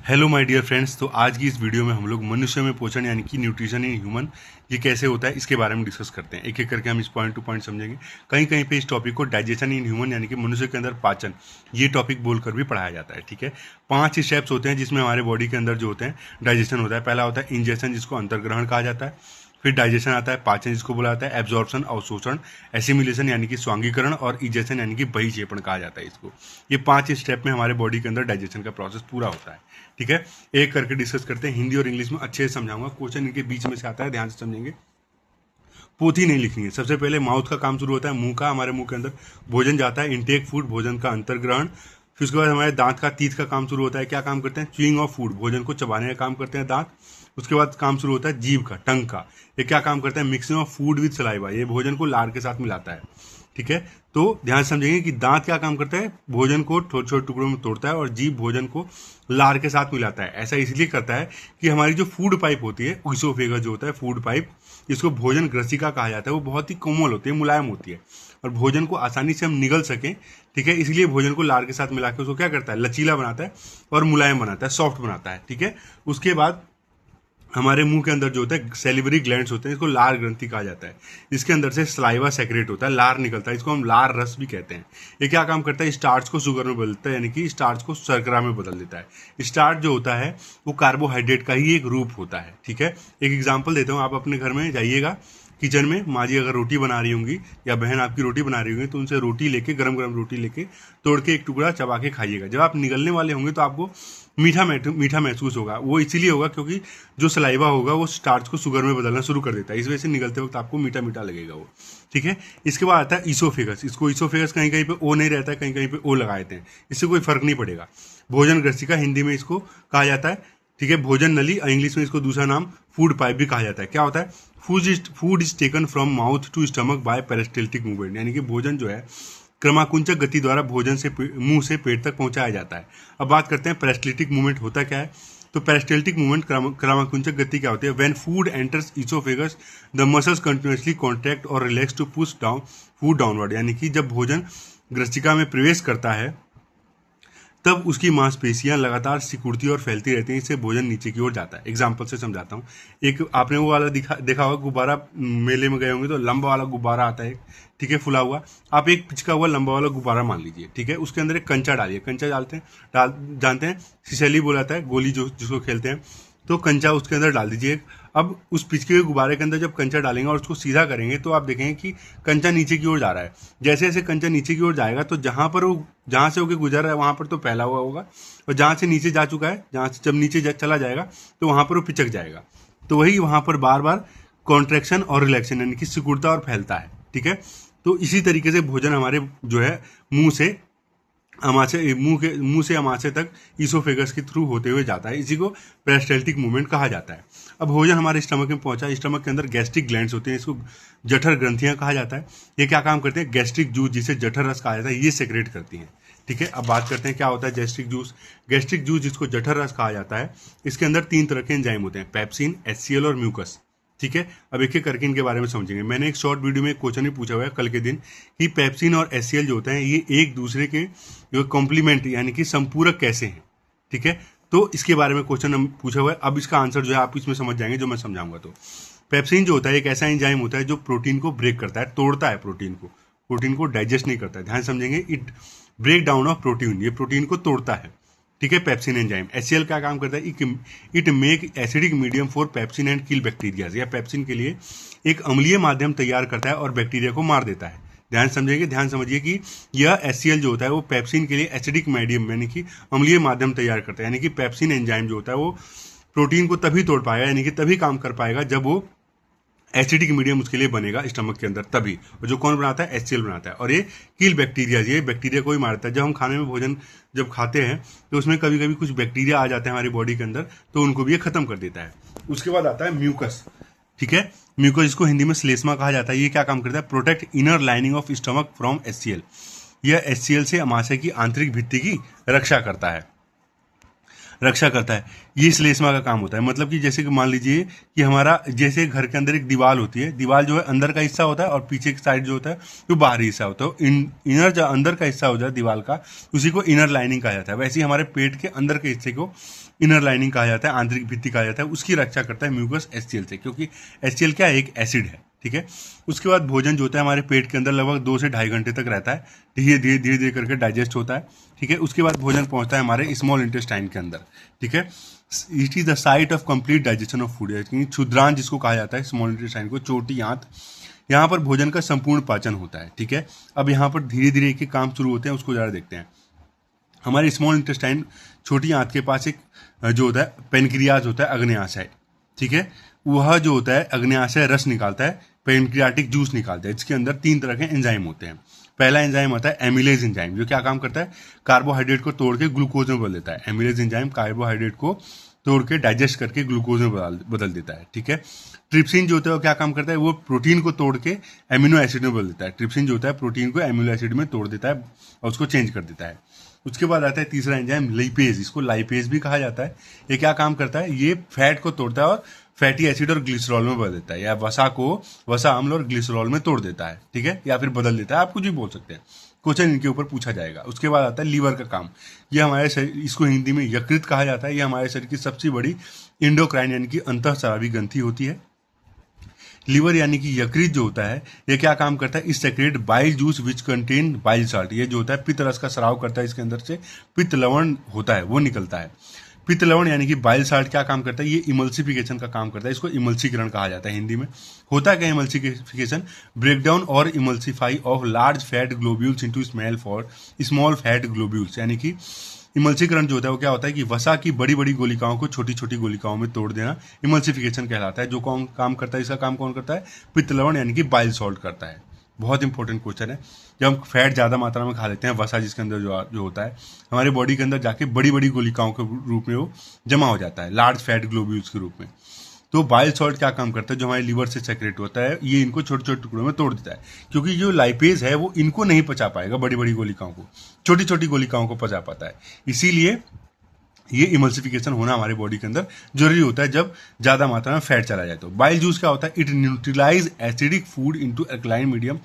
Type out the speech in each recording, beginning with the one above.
Hello my dear friends. तो आज की इस वीडियो में हम लोग मनुष्य में पोषण यानी कि न्यूट्रिशन इन ह्यूमन ये कैसे होता है इसके बारे में डिस्कस करते हैं। एक एक करके हम इस पॉइंट टू पॉइंट समझेंगे। कहीं कहीं पे इस टॉपिक को डाइजेशन इन ह्यूमन यानी कि मनुष्य के अंदर पाचन ये टॉपिक बोलकर भी पढ़ाया जाता है। ठीक है, 5 स्टेप्स होते हैं जिसमें हमारे बॉडी के अंदर जो होते हैं डाइजेशन होता है। पहला होता है इंजेक्शन जिसको अंतर्ग्रहण कहा जाता है, फिर डाइजेशन आता है, पाचन जिसको बोला जाता है, एब्जॉर्प्शन अवशोषण, एसिमिलेशन यानी कि स्वांगीकरण और इजेशन यानी कि बहिक्षेपण कहा जाता है इसको। ये 5 स्टेप में हमारे बॉडी के अंदर डाइजेशन का प्रोसेस पूरा होता है। ठीक है, एक करके डिस्कस करते हैं। हिंदी और इंग्लिश में अच्छे से समझाऊंगा, क्वेश्चन इनके बीच में से आता है, ध्यान से समझेंगे। पोथी नहीं लिखनी है। सबसे पहले माउथ का काम शुरू होता है, मुंह का। हमारे मुंह के अंदर भोजन जाता है, इंटेक फूड, भोजन का अंतर्ग्रहण। फिर उसके बाद हमारे दांत का, तीत का काम शुरू होता है। क्या काम करते हैं? च्यूइंग ऑफ फूड, भोजन को चबाने का काम करते हैं दांत। उसके बाद काम शुरू होता है जीभ का, टंग का। ये क्या काम करता है? Mixing of food with saliva, ये भोजन को लार के साथ मिलाता है। ठीक है, तो ध्यान से समझेंगे कि दांत क्या काम करता है? भोजन को छोटे छोटे टुकड़ों में तोड़ता है और जीभ भोजन को लार के साथ मिलाता है। ऐसा इसलिए करता है कि हमारी जो फूड पाइप होती है, ईसोफेगस जो होता है फूड पाइप, जिसको भोजन ग्रसिका कहा जाता है, वो बहुत ही कोमल होती है, मुलायम होती है और भोजन को आसानी से हम निगल सकें। ठीक है, इसलिए भोजन को लार के साथ मिला के उसको क्या करता है? लचीला बनाता है और मुलायम बनाता है, सॉफ्ट बनाता है। ठीक है, उसके बाद हमारे मुंह के अंदर जो होता है सेलिवरी ग्लैंड्स होते हैं, इसको लार ग्रंथि कहा जाता है। इसके अंदर से सलाइवा सेक्रेट होता है, लार निकलता है, इसको हम लार रस भी कहते हैं। ये क्या काम करता है? स्टार्च को शुगर में बदलता है, यानी कि स्टार्च को शर्करा में बदल देता है। स्टार्च जो होता है वो कार्बोहाइड्रेट का ही एक रूप होता है। ठीक है, एक एग्जाम्पल देता हूँ। आप अपने घर में जाइएगा, किचन में माँ जी अगर रोटी बना रही होंगी या बहन आपकी रोटी बना रही होंगी, तो उनसे रोटी लेके, गरम गरम रोटी लेके तोड़ के एक टुकड़ा चबा के खाइएगा। जब आप निगलने वाले होंगे तो आपको मीठा महसूस होगा। वो इसलिए होगा क्योंकि जो सलाइवा होगा वो स्टार्च को शुगर में बदलना शुरू कर देता है, इस वजह से निगलते वक्त आपको मीठा मीठा लगेगा वो। ठीक है, इसके बाद आता है ईसोफेगस। इसको ईसोफेगस कहीं कहीं पे ओ नहीं रहता है, कहीं कहीं पे ओ लगा देते हैं, इससे कोई फर्क नहीं पड़ेगा। भोजन ग्रसिका हिंदी में इसको कहा जाता है। ठीक है, भोजन नली, इंग्लिश में इसको दूसरा नाम फूड पाइप भी कहा जाता है। क्या होता है? Food is taken from mouth to stomach by peristaltic movement, यानी कि भोजन जो है क्रमाकुंचक गति द्वारा भोजन से मुंह से पेट तक पहुंचाया जाता है। अब बात करते हैं पेरिस्टल्टिक मूवमेंट होता क्या है। तो पेरिस्टल्टिक मूवमेंट, क्रमाकुंचक गति क्या होती है? When food enters oesophagus the muscles continuously contract और relax to push down food downward, यानी कि जब भोजन ग्रसिका में प्रवेश करता है तब उसकी मांसपेशियां लगातार सिकुड़ती और फैलती रहती हैं, इससे भोजन नीचे की ओर जाता है। एग्जाम्पल से समझाता हूँ। एक आपने वो वाला देखा होगा गुब्बारा, मेले में गए होंगे तो लंबा वाला गुब्बारा आता है, ठीक है, फुला हुआ। आप एक पिचका हुआ लंबा वाला गुब्बारा मान लीजिए। ठीक है, उसके अंदर एक कंचा डालिए। कंचा डालते हैं, जानते हैं सिसैली बोला जाता है, गोली जो जिसको खेलते हैं। तो कंचा उसके अंदर डाल दीजिए। अब उस पिचके हुए गुब्बारे के अंदर जब कंचा डालेंगे और उसको सीधा करेंगे तो आप देखेंगे कि कंचा नीचे की ओर जा रहा है। जैसे जैसे कंचा नीचे की ओर जाएगा तो जहां से होकर गुजर रहा है वहां पर तो फैला हुआ होगा, और जहां से नीचे जा चुका है, जहां से जब नीचे चला जाएगा तो वहां पर वो पिचक जाएगा। तो वही वहां पर बार बार कॉन्ट्रैक्शन और रिलैक्शन, यानी कि सिकुड़ता और फैलता है। ठीक है, तो इसी तरीके से भोजन हमारे जो है मुंह से अमाशय तक ईसोफेगस के थ्रू होते हुए जाता है। इसी को पेरिस्टल्टिक मूवमेंट कहा जाता है। अब भोजन हमारे स्टमक में पहुंचा, स्टमक के अंदर गैस्ट्रिक ग्लैंड्स होते हैं, इसको जठर ग्रंथियां कहा जाता है। ये क्या काम करते हैं? गैस्ट्रिक जूस, जिसे जठर रस कहा जाता है, ये सेक्रेट करती हैं। ठीक है, अब बात करते हैं क्या होता है गैस्ट्रिक जूस। गैस्ट्रिक जूस जिसको जठर रस कहा जाता है, इसके अंदर 3 तरह के एंजाइम होते हैं, पेप्सिन, HCl और म्यूकस। ठीक है, अब एक एक करके इनके बारे में समझेंगे। मैंने एक शॉर्ट वीडियो में एक क्वेश्चन भी पूछा हुआ है कल के दिन कि पेप्सिन और HCl जो होते हैं ये एक दूसरे के जो कॉम्प्लीमेंट यानी कि संपूरक कैसे हैं। ठीक है, तो इसके बारे में क्वेश्चन हम पूछा हुआ है। अब इसका आंसर जो है आप इसमें समझ जाएंगे जो मैं समझाऊंगा। तो पेप्सिन जो होता है एक ऐसा एंजाइम होता है जो प्रोटीन को ब्रेक करता है, तोड़ता है प्रोटीन को डाइजेस्ट नहीं करता है। ध्यान समझेंगे, it break down of protein, ये प्रोटीन को तोड़ता है। ठीक है, पेप्सिन एंजाइम। HCl क्या काम करता है? It make acidic medium for pepsin and kill bacteria, या पेप्सिन के लिए एक अम्लीय माध्यम तैयार करता है और बैक्टीरिया को मार देता है। ध्यान समझिए कि यह HCl जो होता है वो पेप्सिन के लिए एसिडिक मीडियम यानी कि अम्लीय माध्यम तैयार करता है। यानी कि पेप्सिन एंजाइम जो होता है वो प्रोटीन को तभी तोड़ पाएगा, यानी कि तभी काम कर पाएगा जब वो एसिडिक मीडियम उसके लिए बनेगा स्टमक के अंदर, तभी। और जो कौन बनाता है? HCl बनाता है। और ये किल बैक्टीरिया, ये बैक्टीरिया को ही मारता है। जब हम खाने में भोजन जब खाते हैं तो उसमें कभी कभी कुछ बैक्टीरिया आ जाते हैं हमारी बॉडी के अंदर, तो उनको भी ये खत्म कर देता है। उसके बाद आता है म्यूकस। ठीक है, म्यूकस जिसको हिंदी में श्लेष्मा कहा जाता है, ये क्या काम करता है? Protect inner lining of stomach from HCl, यह HCl से अमाशय की आंतरिक भित्ति की रक्षा करता है। रक्षा करता है। ये श्लेष्मा का काम होता है। मतलब कि जैसे कि मान लीजिए कि हमारा जैसे घर के अंदर एक दीवार होती है, दीवार जो है अंदर का हिस्सा होता है और पीछे की साइड जो होता है वो बाहरी हिस्सा होता है। इनर जो अंदर का हिस्सा होता है दीवार का, उसी को इनर लाइनिंग कहा जाता है। वैसे ही हमारे पेट के अंदर के हिस्से को इनर लाइनिंग कहा जाता है, आंतरिक भित्ति कहा जाता है। उसकी रक्षा करता है म्यूकस HCl से, क्योंकि HCl क्या है, एक एसिड है। ठीक है। उसके बाद भोजन जो होता है हमारे पेट के अंदर लगभग 2 से 2.5 घंटे तक रहता है, धीरे धीरे धीरे धीरे करके डाइजेस्ट होता है। ठीक है। उसके बाद भोजन पहुंचता है हमारे स्मॉल इंटेस्टाइन के अंदर। ठीक है। It is the site of complete digestion of food, क्षुद्रांत जिसको कहा जाता है, स्मॉल इंटेस्टाइन को, छोटी आंत। यहाँ पर भोजन का संपूर्ण पाचन होता है। ठीक है। अब यहाँ पर धीरे धीरे एक काम शुरू होते हैं, उसको जरा देखते हैं। हमारे स्मॉल इंटेस्टाइन छोटी आंत के पास एक जो होता है पेनक्रियाज होता है, अग्न्याशय। ठीक है। वह जो होता है अग्न्याशय रस निकालता है, पेनक्रियाटिक जूस निकालता है। इसके अंदर 3 तरह के एंजाइम होते हैं। पहला एंजाइम आता है एमिलेज एंजाइम, जो क्या काम करता है, कार्बोहाइड्रेट को तोड़ के ग्लूकोज में बदल देता है। एमिलेज एंजाइम कार्बोहाइड्रेट को तोड़ के डाइजेस्ट करके ग्लूकोज में बदल देता है। ठीक है। ट्रिप्सिन जो होता है वो क्या काम करता है, वो प्रोटीन को तोड़ के एमिनो एसिड में बदल देता है। ट्रिप्सिन जो होता है प्रोटीन को एमिनो एसिड में तोड़ देता है और उसको चेंज कर देता है। उसके बाद आता है तीसरा एंजाइम लाइपेज, इसको लाइपेज भी कहा जाता है। ये क्या काम करता है, ये फैट को तोड़ता है और फैटी एसिड और ग्लिसरॉल में बदल देता है, या वसा अम्ल और ग्लिसरॉल में तोड़ देता है। ठीक है। या फिर बदल देता है, आप कुछ भी बोल सकते हैं। क्वेश्चन इनके ऊपर पूछा जाएगा। उसके बाद आता है लीवर का काम। ये हमारे शरीर, इसको हिंदी में यकृत कहा जाता है। ये हमारे शरीर की सबसे बड़ी इंडोक्राइन यानी कि अंतःस्रावी ग्रंथि होती है। लीवर यानी कि यकृत जो होता है ये क्या काम करता है, इस secrete bile juice which contain bile salt. ये जो होता है पित्त रस का स्राव करता है, इसके अंदर से पित्त लवण होता है वो निकलता है। पित्त लवण यानी कि बाइल साल्ट क्या काम करता है, ये इमल्सिफिकेशन का काम करता है। इसको इमल्सीकरण कहा जाता है हिंदी में। होता है क्या इमल्सिफिकेशन, ब्रेकडाउन और emulsify of large fat globules into small fat globules. यानी कि इमल्सीकरण जो होता है वो क्या होता है कि वसा की बड़ी बड़ी गोलिकाओं को छोटी छोटी गोलिकाओं में तोड़ देना इमल्सिफिकेशन कहलाता है। जो कौन काम करता है, इसका काम कौन करता है, पित्त लवण यानी कि बाइल सॉल्ट करता है। बहुत इंपॉर्टेंट क्वेश्चन है। जब हम फैट ज़्यादा मात्रा में खा लेते हैं, वसा जिसके अंदर जो होता है हमारे बॉडी के अंदर जाके बड़ी बड़ी गोलिकाओं के रूप में वो जमा हो जाता है, लार्ज फैट ग्लोब्यूल्स के रूप में। तो बाइल सॉल्ट क्या काम करता है, जो हमारे लीवर से सेक्रेट होता है, ये इनको छोटे छोटे टुकड़ों में तोड़ देता है। क्योंकि जो लाइपेज है वो इनको नहीं पचा पाएगा, बड़ी बड़ी गोलिकाओं को, छोटी छोटी गोलिकाओं को पचा पाता है। इसीलिए ये इमल्सिफिकेशन होना हमारे बॉडी के अंदर जरूरी होता है जब ज्यादा मात्रा में फैट चला जाए। तो बाइल जूस क्या होता है, it neutralise acidic food into alkaline medium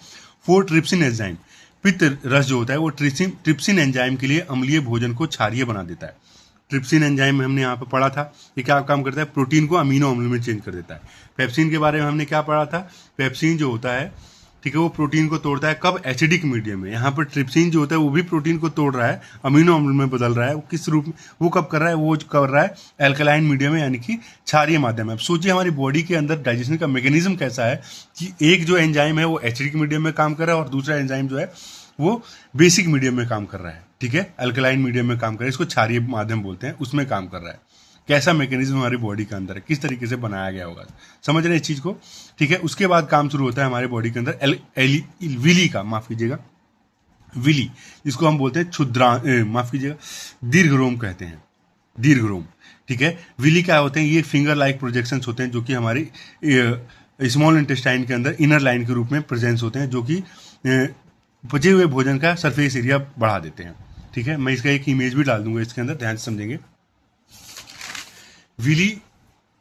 for trypsin enzyme. पित्त रस जो होता है वो ट्रिप्सिन एंजाइम के लिए अम्लीय भोजन को क्षारीय बना देता है। ट्रिप्सिन एंजाइम हमने यहाँ पे पढ़ा था, ये क्या काम करता है, प्रोटीन को अमीनो अम्ल में चेंज कर देता है। पेप्सिन के बारे में हमने क्या पढ़ा था, पेप्सिन जो होता है, ठीक है, वो प्रोटीन को तोड़ता है कब, एसिडिक मीडियम में। यहाँ पर ट्रिप्सिन जो होता है वो भी प्रोटीन को तोड़ रहा है, अमीनो अम्ल में बदल रहा है। वो किस रूप में, वो कब कर रहा है, वो कर रहा है एल्कलाइन मीडियम में, यानी कि क्षारीय माध्यम में। अब सोचिए हमारी बॉडी के अंदर डाइजेशन का मैकेनिज्म कैसा है कि एक जो एंजाइम है वो एसिडिक मीडियम में काम कर रहा है और दूसरा एंजाइम जो है वो बेसिक मीडियम में काम कर रहा है। ठीक है, अल्कलाइन मीडियम में काम कर रहा है, इसको क्षारीय माध्यम बोलते हैं, उसमें काम कर रहा है। कैसा मैकेनिज्म हमारी बॉडी के अंदर है, किस तरीके से बनाया गया होगा, समझ रहे हैं इस चीज को। ठीक है, उसके बाद काम शुरू होता है हमारे बॉडी के अंदर विली का, माफ कीजिएगा, विली, जिसको हम बोलते हैं माफ कीजिएगा, दीर्घरोम कहते हैं, दीर्घरोम। ठीक है, विली क्या होते हैं, ये फिंगर लाइक प्रोजेक्शंस होते हैं जो कि हमारी स्मॉल इंटेस्टाइन के अंदर इनर लाइन के रूप में प्रेजेंस होते हैं, जो कि बचे हुए भोजन का सरफेस एरिया बढ़ा देते हैं। ठीक है, मैं इसका एक इमेज भी डाल दूंगा इसके अंदर, ध्यान से समझेंगे। विली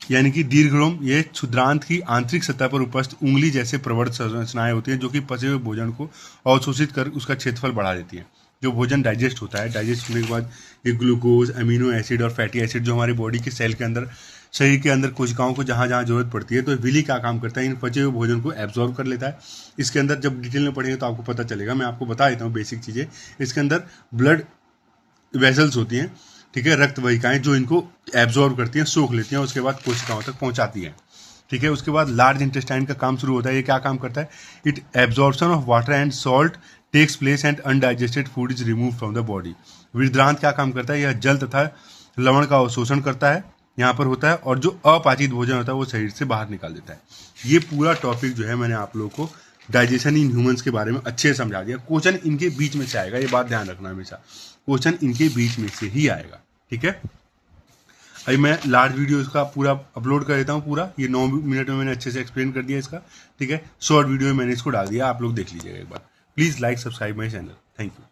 यानी कि दीर्घरोम, ये क्षुद्रांत की आंतरिक सतह पर उपस्थित उंगली जैसे प्रवर्त संरचनाएं होती हैं जो कि पचे हुए भोजन को अवशोषित कर उसका क्षेत्रफल बढ़ा देती हैं। जो भोजन डाइजेस्ट होता है, डाइजेस्ट होने के बाद ये ग्लूकोज, अमीनो एसिड और फैटी एसिड जो हमारी बॉडी के सेल के अंदर, शरीर के अंदर कोशिकाओं को जहाँ जहाँ जरूरत पड़ती है, तो विली क्या काम करता है, इन पचे हुए भोजन को एब्जॉर्ब कर लेता है। इसके अंदर जब डिटेल में पढ़ेंगे तो आपको पता चलेगा, मैं आपको बता देता हूँ बेसिक चीज़ें। इसके अंदर ब्लड वेसल्स होती हैं, ठीक है, रक्त वाहिकाएं जो इनको एब्जॉर्ब करती हैं, सोख लेती हैं, उसके बाद कोशिकाओं तक पहुंचाती हैं। ठीक है, उसके बाद लार्ज इंटेस्टाइन का काम शुरू होता है। ये क्या काम करता है, it absorption of water and salt takes place and undigested food is remove from the body. वीरद्रांत क्या काम करता है, यह जल तथा लवण का अवशोषण करता है, यहाँ पर होता है, और जो अपाचित भोजन होता है वो शरीर से बाहर निकाल देता है। ये पूरा टॉपिक जो है मैंने आप लोगों को डाइजेशन इन ह्यूमंस के बारे में अच्छे से समझा दिया। क्वेश्चन इनके बीच में से आएगा, ये बात ध्यान रखना हमेशा, क्वेश्चन इनके बीच में से ही आएगा। ठीक है, अभी मैं लार्ज वीडियो इसका पूरा अपलोड कर देता हूँ, पूरा ये 9 मिनट में मैंने अच्छे से एक्सप्लेन कर दिया इसका। ठीक है, शॉर्ट वीडियो में मैंने इसको डाल दिया, आप लोग देख लीजिएगा एक बार। Please like subscribe my channel, thank you.